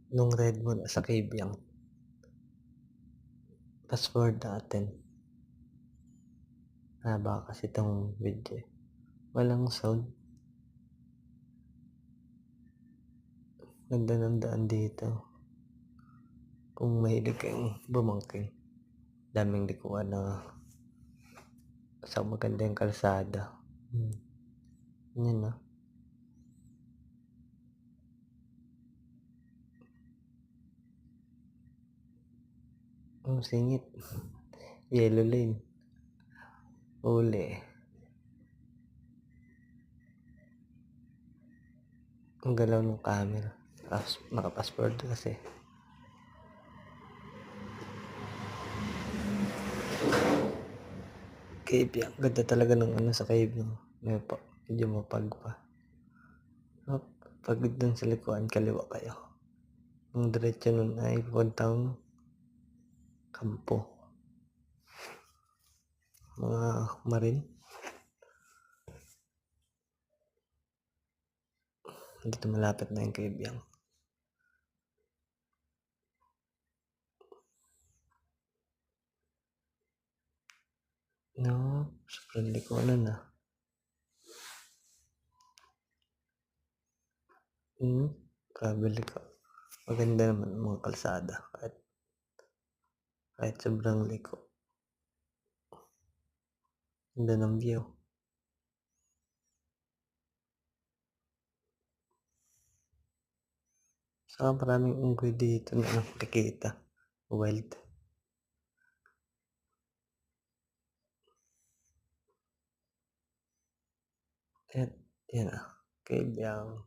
Nung ride mo sa Cabiang, fast forward natin. Haba kasi 'tong video, eh. Walang sound. Ganda ng daan dito. Kung mahilig kang bumangking, daming likuan na sa magandang kalsada. Yun, ah. Singit. Yellow lane. Uli. Ang galaw ng camera. Naka-fast forward kasi. Cabiang, ganda talaga ng ano sa Cabiang. Medyo mapag pa. Pag dun sa likuan, kaliwa kayo. Ang diretso nun ay pupuntang kampo. Mga marin. Dito malapit na yung Cabiang. No, sobrang likuanan, ah. Grabe liko. Maganda naman ang mga kalsada kahit sobrang liko. Ganda ng view. Saka maraming unggoy dito na nakikita. Wild. Yan, yan, ah. Cabiang.